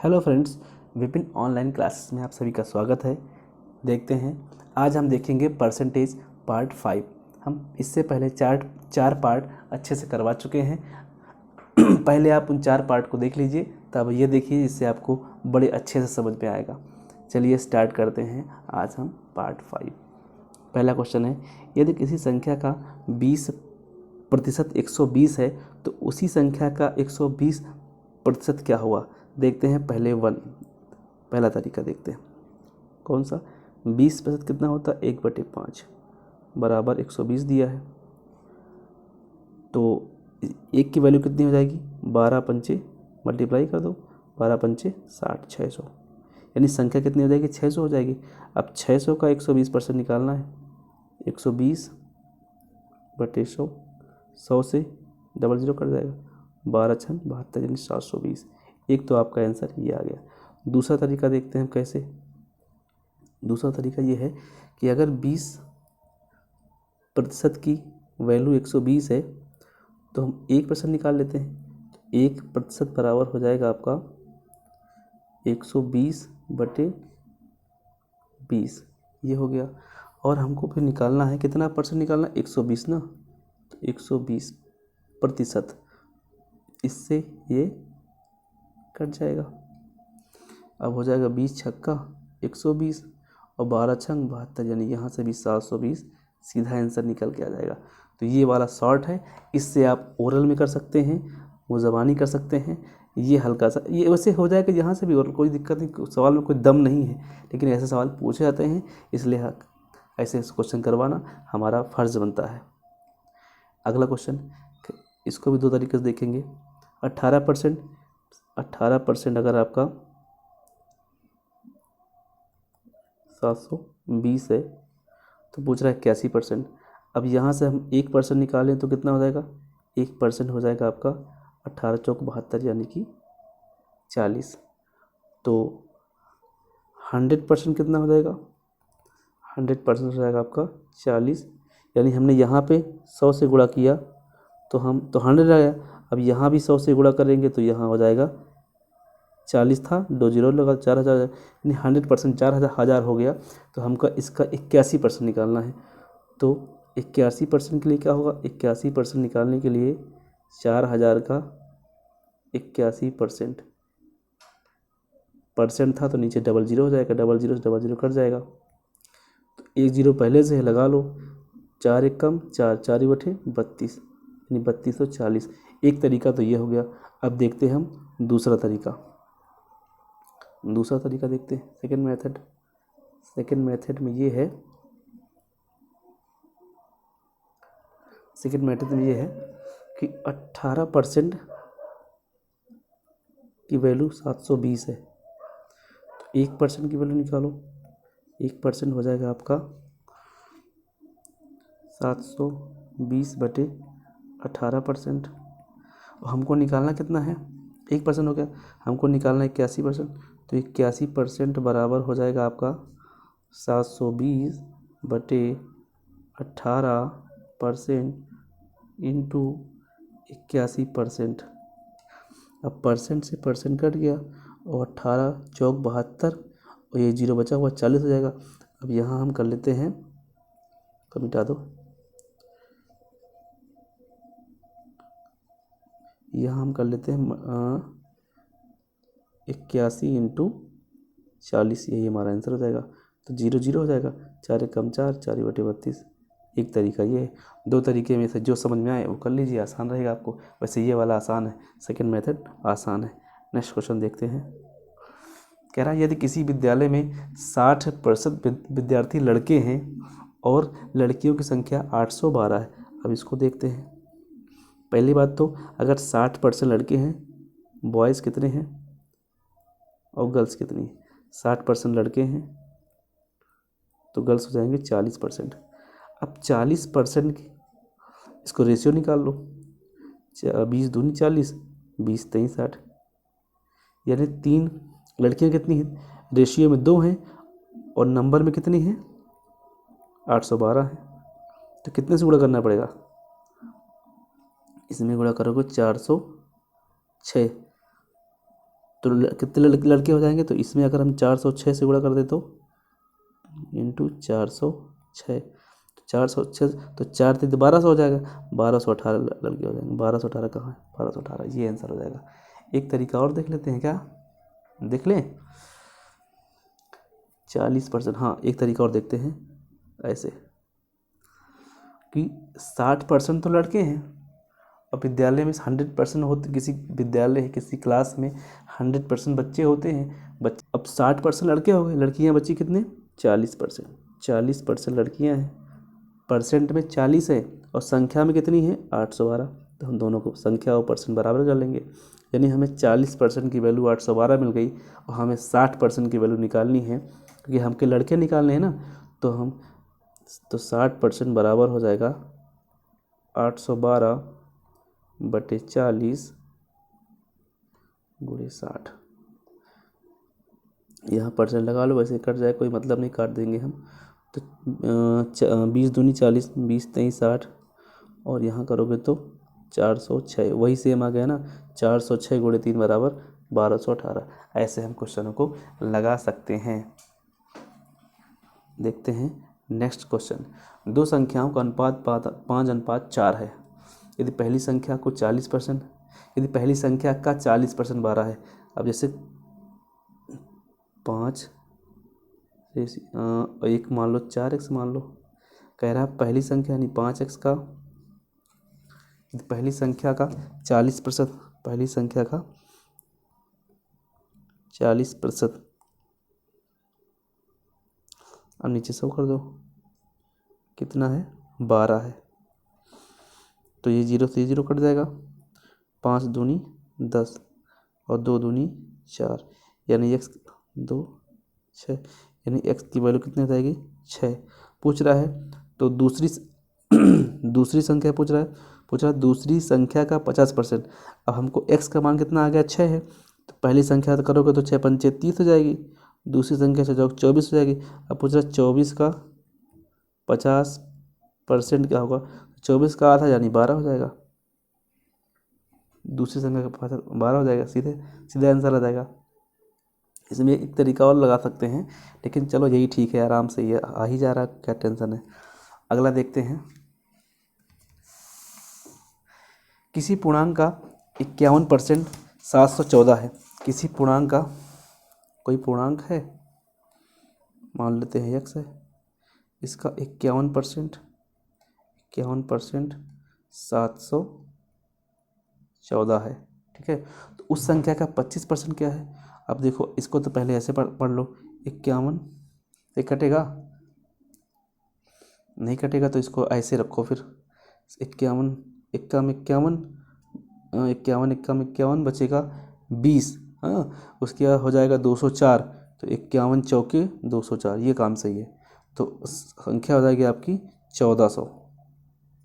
Hello friends, Vipin online classes में आप सभी का स्वागत है। देखते हैं, आज हम देखेंगे परसेंटेज पार्ट 5। हम इससे पहले चार पार्ट अच्छे से करवा चुके हैं। पहले आप उन 4 पार्ट को देख लीजिए, तब ये देखिए, इससे आपको बड़े अच्छे से समझ में आएगा। चलिए स्टार्ट करते हैं आज हम पार्ट 5। पहला क्वेश्चन है, यदि किसी संख्या का 20% 120 है तो उसी संख्या का 120% क्या हुआ। देखते हैं पहला तरीका देखते हैं। कौन सा? 20% कितना होता है? 1/5 बराबर 120 दिया है, तो 1 की वैल्यू कितनी हो जाएगी? 12 पंचे मल्टीप्लाई कर दो, 12 पंचे 60, 600। यानी संख्या कितनी हो जाएगी? 600 हो जाएगी। अब 600 का 120% निकालना है। 120/100, 100 से 00 कट जाएगा, 12 छन 72 यानी 720। एक तो आपका आंसर ये आ गया। दूसरा तरीका देखते हैं हम कैसे। दूसरा तरीका ये है कि अगर 20% की वैल्यू 120 है तो हम 1% निकाल लेते हैं। 1% बराबर हो जाएगा आपका 120/20, ये हो गया। और हमको फिर निकालना है, कितना परसेंट निकालना है? 120 ना, तो 120%, इससे ये कट जाएगा। अब हो जाएगा 20 छक्का 120 और 12 छंग 72, यानी यहाँ से भी 720 सीधा आंसर निकल के आ जाएगा। तो ये वाला शॉर्ट है, इससे आप ओरल में कर सकते हैं, वो ज़बानी कर सकते हैं। ये हल्का सा ये वैसे हो जाएगा यहाँ से भी, और कोई दिक्कत नहीं, सवाल में कोई दम नहीं है, लेकिन ऐसे सवाल पूछे जाते हैं, इसलिए ऐसे क्वेश्चन करवाना हमारा फ़र्ज़ बनता है। अगला क्वेश्चन, इसको भी 2 तरीके से देखेंगे। 18% अगर आपका 720 है तो पूछ रहा है 81%। अब यहाँ से हम 1% निकालें तो कितना हो जाएगा? 1% हो जाएगा आपका 18 चौक 72 यानी कि 40। तो 100% कितना हो जाएगा? 100% हो जाएगा आपका 40। यानी हमने यहाँ पे 100 से गुणा किया तो 100 आया। अब यहाँ भी 100 से गुणा करेंगे तो यहाँ हो जाएगा 40 था, 2 जीरो लगा, 4000, यानी 100% 4000 हो गया। तो हमको इसका 81% निकालना है। तो 81% के लिए क्या होगा? 81% निकालने के लिए 4000 का 81% परसेंट था तो नीचे 00 हो जाएगा, 00 से 00 कट जाएगा, तो 1 जीरो पहले से है, लगा लो। 4 एक कम 4, 4 बटे 32, यानी 3240। एक तरीका तो ये हो गया। अब देखते हैं हम दूसरा तरीका देखते हैं। सेकेंड मेथड में ये है, कि 18% की वैल्यू 720 है, तो 1% की वैल्यू निकालो। 1% हो जाएगा आपका 720/18%। हमको निकालना कितना है? 1% हो गया, हमको निकालना है 81%। तो 81% बराबर हो जाएगा आपका 720/18% इंटू 81%। अब परसेंट से परसेंट कट गया और 18 चौक 72 और ये 0 बचा हुआ 40 हो जाएगा। अब यहाँ हम कर लेते हैं, कब मिटा दो, यहाँ हम कर लेते हैं 81 इंटू 40, यही हमारा आंसर हो जाएगा। तो 0 हो जाएगा, 4 एक कम 4, 4/32। एक तरीका ये है। 2 तरीके में से जो समझ में आए वो कर लीजिए, आसान रहेगा आपको। वैसे ये वाला आसान है, सेकंड मेथड आसान है। नेक्स्ट क्वेश्चन देखते हैं। कह रहा है, यदि किसी विद्यालय में 60% विद्यार्थी लड़के हैं और लड़कियों की संख्या 812 है। अब इसको देखते हैं। पहली बात तो, अगर 60% लड़के हैं, बॉयज़ कितने हैं और गर्ल्स कितनी है? 60% लड़के हैं तो गर्ल्स हो जाएंगे 40%। अब 40% की इसको रेशियो निकाल लो। 20 दूनी 40, 20 तेईस 60, यानी 3 लड़कियां कितनी हैं? रेशियो में 2 हैं और नंबर में कितनी हैं? 812 है। तो कितने से गुणा करना पड़ेगा? इसमें गुणा करोगे 406, तो कितने लड़के हो जाएंगे, तो इसमें अगर हम 406 से गुणा कर दे तो इंटू 406, तो 406 तो 4 3 1200 हो जाएगा, 1218 लड़के हो जाएंगे। 1218 कहाँ है, 1218 ये आंसर हो जाएगा। एक तरीका और देख लेते हैं, क्या देख लें, 40%, हाँ एक तरीका और देखते हैं, ऐसे कि 60% तो लड़के हैं और विद्यालय में 100% होते, किसी विद्यालय किसी क्लास में 100% बच्चे होते हैं, बच्चे अब 60% लड़के हो गए, लड़कियां बच्ची कितने 40%, 40% लड़कियां हैं, परसेंट में 40 है और संख्या में कितनी है 812, तो हम दोनों को संख्या और परसेंट बराबर कर लेंगे, यानी हमें 40% की वैल्यू 812 मिल गई और हमें 60% की वैल्यू निकालनी है, क्योंकि हमके लड़के निकालने हैं ना, तो हम तो 60% बराबर हो जाएगा 812 बटे 40 गुणे 60, यहाँ परसेंट लगा लो, वैसे कट जाए कोई मतलब नहीं, काट देंगे हम, तो 20 दूनी 40, 20 तेईस 60 और यहाँ करोगे तो 406, वही सेम आ गया ना, 406 गुणे 3 बराबर 1218, ऐसे हम क्वेश्चनों को लगा सकते हैं। देखते हैं नेक्स्ट क्वेश्चन, दो संख्याओं का अनुपात 5:4 है, यदि पहली संख्या को 40%, यदि पहली संख्या का 40% 12 है। अब जैसे 5 एक मान लो 4x मान लो, कह रहा है पहली संख्या यानी 5x का, पहली संख्या का 40%, पहली संख्या का 40%, अब नीचे सब कर दो, कितना है 12 है, तो ये 0 से 0 कट जाएगा, 5 दूनी 10 और 2 दूनी 4, यानी x 2 6, यानी x की वैल्यू कितनी हो जाएगी 6 पूछ रहा है। तो दूसरी दूसरी संख्या पूछ रहा है दूसरी संख्या का 50%, अब हमको x का मान कितना आ गया 6 है, तो पहली संख्या तो करोगे तो 6 पंचे 30 हो जाएगी, दूसरी संख्या से 24 हो जाएगी, अब पूछ रहा है 24 का 50% क्या होगा, 24 का आधा यानी 12 हो जाएगा, दूसरी संख्या का 12 हो जाएगा, सीधे सीधे आंसर आ जाएगा। इसमें एक तरीका और लगा सकते हैं, लेकिन चलो यही ठीक है, आराम से ये आ ही जा रहा, क्या टेंशन है। अगला देखते हैं, किसी पूर्णांक का 51% 714 है, किसी पूर्णांक का, कोई पूर्णांक है मान लेते हैं x है, इसका 51% 714 है, ठीक है, तो उस संख्या का 25% क्या है। अब देखो इसको तो पहले ऐसे पढ़ लो, 51 से कटेगा नहीं, कटेगा तो इसको ऐसे रखो, फिर 51 इक्यावन इक्यावन इक्यावन इक्यावन इक्यावन बचेगा 20, हाँ उसके बाद हो जाएगा 204, तो 51 चौके 204, ये काम सही है, तो संख्या हो जाएगी आपकी 1400,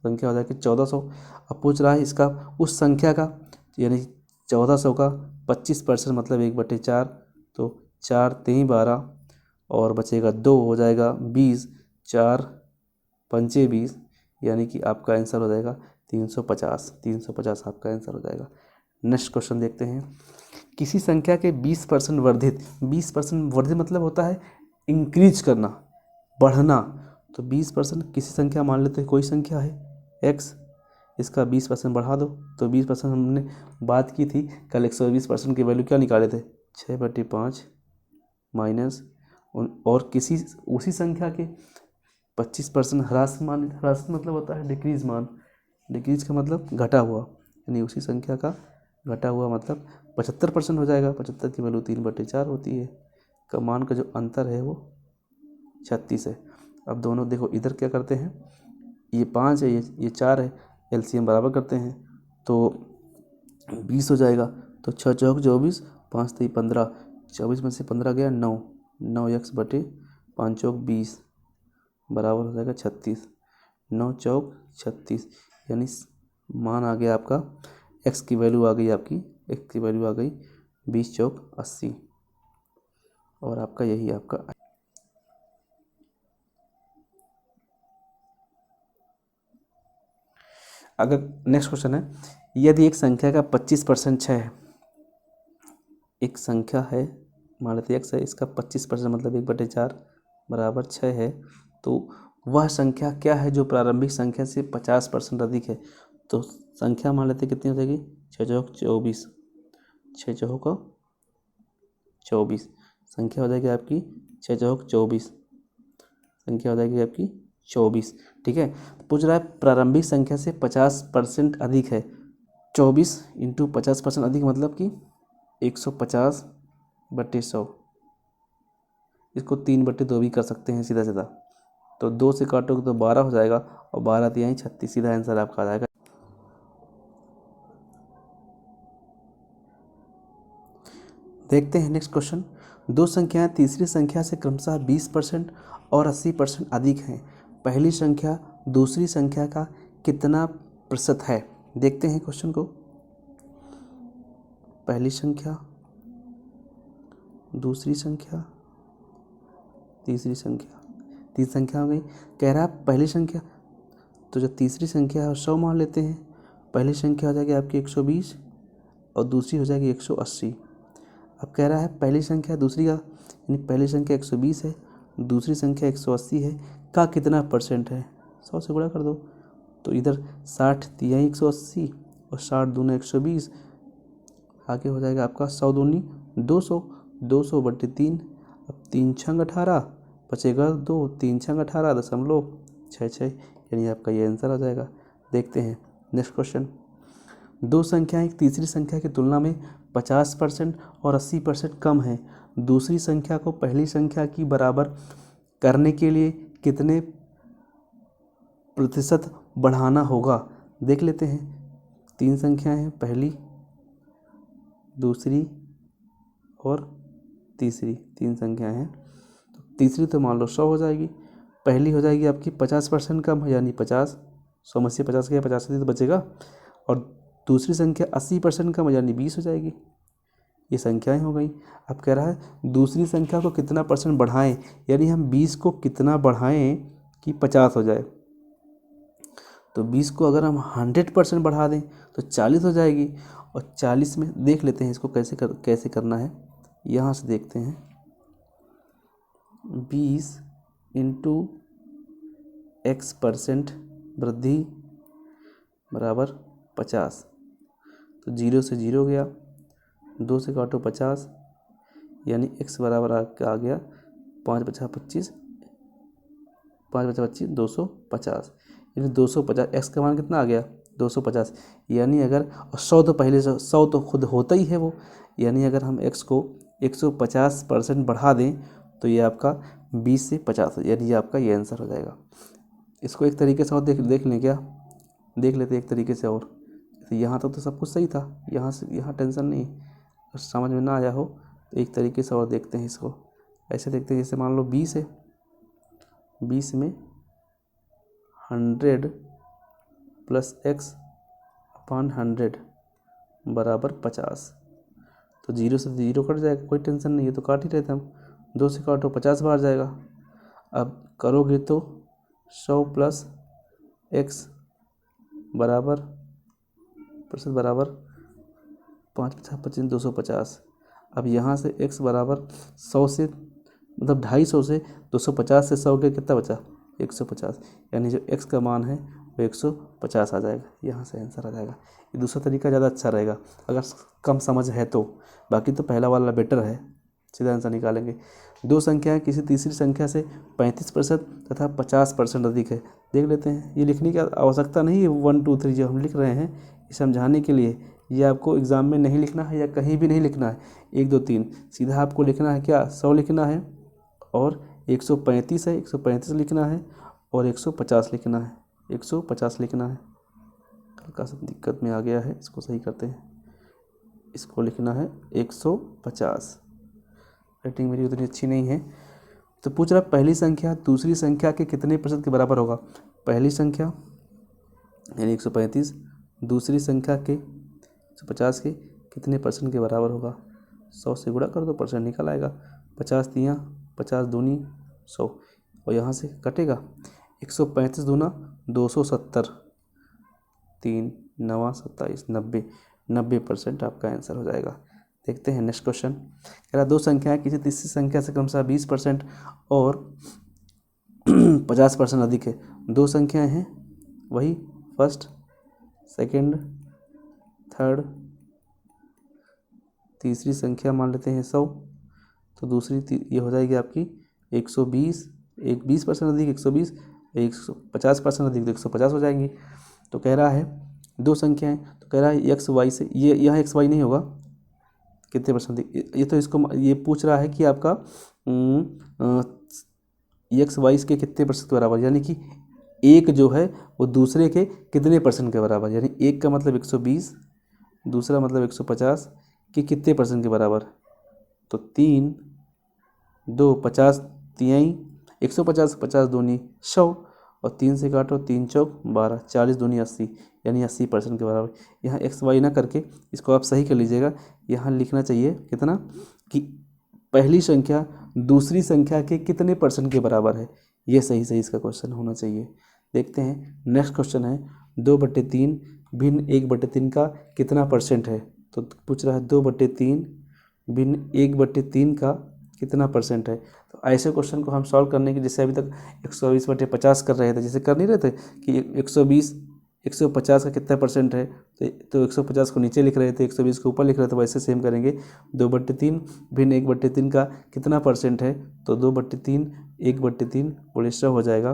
संख्या हो जाएगी 1400। अब पूछ रहा है इसका उस संख्या का, यानी 1400 का 25% मतलब 1/4, तो 4 3 12 और बचेगा 2 हो जाएगा 20, 4 पंचे 20, यानी कि आपका आंसर हो जाएगा 350 आपका आंसर हो जाएगा। नेक्स्ट क्वेश्चन देखते हैं, किसी संख्या के 20% वर्धित, 20% वर्धित मतलब होता है इंक्रीज करना, बढ़ना, तो 20% किसी संख्या मान लेते हैं, कोई संख्या है x, इसका 20% बढ़ा दो, तो 20% हमने बात की थी कल, 120% की वैल्यू क्या निकाले थे 6/5 माइनस, और किसी उसी संख्या के 25% ह्रास मान, ह्रास मतलब होता है डिक्रीज मान, डिक्रीज का मतलब घटा हुआ, यानी उसी संख्या का घटा हुआ मतलब 75% हो जाएगा, 75 की वैल्यू 3/4 होती है, का मान का जो अंतर है वो 36 है। अब दोनों देखो इधर क्या करते हैं, ये 5 है ये 4 है, एलसीएम बराबर करते हैं तो 20 हो जाएगा, तो 6 चौक 24, 5 3 15, 24 में से 15 गया 9, 9x/5 चौक 20 बराबर हो जाएगा 36, 9 चौक 36, यानी मान आ गया आपका, x की वैल्यू आ गई आपकी, x की वैल्यू आ गई 20 चौक 80, और आपका यही आपका। अगर नेक्स्ट क्वेश्चन है, यदि एक संख्या का 25% 6 है, एक संख्या है, मान लेते x है, इसका 25% मतलब 1/4 बराबर 6 है, तो वह संख्या क्या है जो प्रारंभिक संख्या से 50% अधिक है। तो संख्या मान लेते कितनी हो जाएगी, 6 चौक 24, 6 चौक 24 संख्या हो जाएगी आपकी 6 चौक 24, संख्या हो जाएगी आपकी 24। ठीक है, पूछ रहा है प्रारंभिक संख्या से 50% अधिक है, 24 इंटू 50% अधिक मतलब कि 150/100, इसको 3/2 भी कर सकते हैं सीधा सीधा। तो 2 से काटोगे तो 12 हो जाएगा और 12 तिहाई 36, सीधा आंसर आपका आ जाएगा। देखते हैं नेक्स्ट क्वेश्चन। दो संख्याएं तीसरी संख्या से क्रमशः 20% और 80% अधिक हैं। पहली संख्या दूसरी संख्या का कितना प्रतिशत है। देखते हैं क्वेश्चन को। पहली संख्या, दूसरी संख्या, तीसरी संख्या, तीन संख्या हो गई। कह रहा है पहली संख्या, तो जो तीसरी संख्या है 100 मान लेते हैं। पहली संख्या हो जाएगी आपकी 120 और दूसरी हो जाएगी 180। अब कह रहा है पहली संख्या दूसरी का, यानी पहली संख्या 120 है, दूसरी संख्या 180 है, का कितना परसेंट है। 100 से गुणा कर दो, तो इधर 60 तिहाई 180 और 60 दूना 120, आगे हो जाएगा आपका 100 दूनी 200, 200/3। अब 3 छंग 18, बचेगा 2, 3 छंग 18.66, यानी आपका ये आंसर आ जाएगा। देखते हैं नेक्स्ट क्वेश्चन। दो संख्याएं एक तीसरी संख्या की तुलना में 50% और 80% कम है। दूसरी संख्या को पहली संख्या की बराबर करने के लिए कितने प्रतिशत बढ़ाना होगा। देख लेते हैं। तीन संख्याएं हैं, पहली, दूसरी और तीसरी, तीन संख्याएं हैं। तो तीसरी तो मान लो 100 हो जाएगी, पहली हो जाएगी आपकी 50% कम है यानी 50, 100 में से 50 गया, 50 तो बचेगा, और दूसरी संख्या 80% कम यानी 20 हो जाएगी। ये संख्याएं हो गई। अब कह रहा है दूसरी संख्या को कितना परसेंट बढ़ाएं, यानी हम 20 को कितना बढ़ाएं कि 50 हो जाए। तो 20 को अगर हम 100% बढ़ा दें तो 40 हो जाएगी, और 40 में देख लेते हैं इसको कैसे करना है। यहाँ से देखते हैं, 20 इंटू x% वृद्धि बराबर 50। तो 0 से 0 गया, 2 से काटो 50, यानी x बराबर आ गया 5 बचा 25, 5 बचा 25, 250, यानी 250। x का मान कितना आ गया 250, यानी अगर 100 तो पहले से 100 तो खुद होता ही है वो, यानी अगर हम x को 150% बढ़ा दें तो ये आपका 20 से 50 है, यानी ये आपका ये आंसर हो जाएगा। इसको एक तरीके से और देख लें क्या, देख लेते एक तरीके से और। तो यहाँ तक तो सब कुछ सही था, यहाँ से यहाँ टेंशन नहीं, और समझ में ना आया हो तो एक तरीके से और देखते हैं इसको। ऐसे देखते हैं, जैसे मान लो 20 है, 20 में 100 प्लस x/100 बराबर 50। तो 0 से 0 कट जाएगा, कोई टेंशन नहीं है, तो काट ही रहते हम। 2 से काटो 50 बार जाएगा। अब करोगे तो 100 प्लस x बराबर प्रतिशत बराबर 5 पचास 25, 250। अब यहाँ से x बराबर 100 से मतलब 250 से 250 से 100 के कितना बचा 150, यानी जो x का मान है वो 150 आ जाएगा। यहाँ से आंसर आ जाएगा। ये दूसरा तरीका ज़्यादा अच्छा रहेगा अगर कम समझ है तो, बाकी तो पहला वाला बेटर है, सीधा आंसर निकालेंगे। दो संख्याएं किसी तीसरी संख्या से 35% तथा 50% अधिक है। देख लेते हैं, ये लिखने की आवश्यकता नहीं है 1 2 3 जो हम लिख रहे हैं ये समझाने के लिए। ये आपको एग्ज़ाम में नहीं लिखना है या कहीं भी नहीं लिखना है 1 2 3, सीधा आपको लिखना है क्या 100 लिखना है, और 135 है 135 लिखना है, और 150 लिखना है, 150 लिखना है। हल्का सा दिक्कत में आ गया है, इसको सही करते हैं। इसको लिखना है 150। राइटिंग मेरी उतनी अच्छी नहीं है। तो पूछ रहा पहली संख्या दूसरी संख्या के कितने प्रतिशत के बराबर होगा। पहली संख्या यानी 135 दूसरी संख्या के 150 के कितने परसेंट के बराबर होगा। 100 से गुणा कर दो, परसेंट निकल आएगा। 50 तियाँ 50 दूनी 100, और यहाँ से कटेगा 135 दूना 270, 3 9 27 90, 90% आपका आंसर हो जाएगा। देखते हैं नेक्स्ट क्वेश्चन। कह रहा दो संख्याएं किसी तीसरी संख्या से क्रमशः 20% और 50% अधिक है। दो संख्याएं हैं वही, फर्स्ट, सेकंड, थर्ड, तीसरी संख्या मान लेते हैं 100, तो दूसरी ये हो जाएगी आपकी 120, एक 20% अधिक 120, 150% अधिक तो 150 हो जाएंगी। तो कह रहा है दो संख्याएं, तो कह रहा है एक्स वाई से, ये यहाँ एक्स वाई नहीं होगा, कितने परसेंट अधिक, ये तो इसको ये पूछ रहा है कि आपका एक्स वाई के कितने परसेंट के बराबर, यानी कि एक जो है वो दूसरे के कितने परसेंट के बराबर, यानी एक का मतलब 120, दूसरा मतलब 150 कि कितने परसेंट के बराबर। तो 3, 2, 50 तिहाई 150, 50 दूनी 100 और 3 से काटो, 3 चौक 12, 40 दूनी 80, यानी 80% के बराबर। यहाँ एक्स वाई ना करके इसको आप सही कर लीजिएगा, यहाँ लिखना चाहिए कितना कि पहली संख्या दूसरी संख्या के कितने परसेंट के बराबर है, ये सही सही इसका क्वेश्चन होना चाहिए। देखते हैं नेक्स्ट क्वेश्चन है 2/3 भिन्न 1/3 का कितना परसेंट है। तो पूछ रहा है 2/3 भिन्न 1/3 का कितना परसेंट है। तो ऐसे क्वेश्चन को हम सॉल्व करने की, जैसे अभी तक 120/50 कर रहे थे, जैसे कर नहीं रहे थे कि 120 150 का कितना परसेंट है, तो 150 को नीचे लिख रहे थे, 120 को ऊपर लिख रहे थे, वैसे सेम करेंगे। 2/3 भिन्न 1/3 का कितना परसेंट है, तो 2/3 1/3 गुणे 100 हो जाएगा।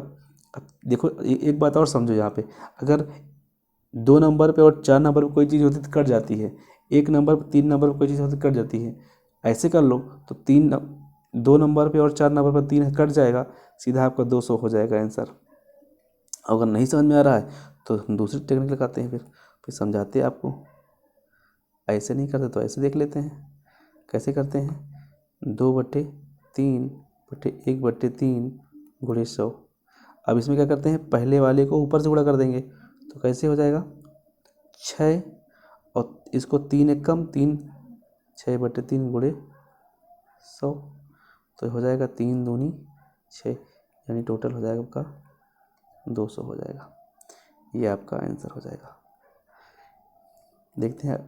अब देखो एक बात और समझो, यहाँ पे अगर 2 नंबर पे और 4 नंबर पे कोई चीज़ होती तो कट जाती है, 1 नंबर पर 3 नंबर पर कोई चीज़ होती तो कट जाती है, ऐसे कर लो तो 2 नंबर पे और 4 नंबर पर 3 कट जाएगा, सीधा आपका 200 हो जाएगा आंसर। अगर नहीं समझ में आ रहा है तो हम दूसरी टेक्निक लगाते हैं, फिर समझाते हैं आपको। ऐसे नहीं करते तो ऐसे देख लेते हैं कैसे करते हैं। 2/3/1/3 गुणे 100। अब इसमें क्या करते हैं, पहले वाले को ऊपर से गुणा कर देंगे, तो कैसे हो जाएगा 6 और इसको 3 एक कम 3, 6/3 गुणे 100, तो हो जाएगा 3 दूनी 6, यानी टोटल हो जाएगा आपका 200 हो जाएगा। ये आपका आंसर हो जाएगा। देखते हैं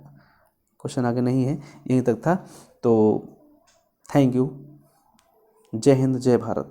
क्वेश्चन आगे नहीं है, यहीं तक था। तो थैंक यू, जय हिंद जय भारत।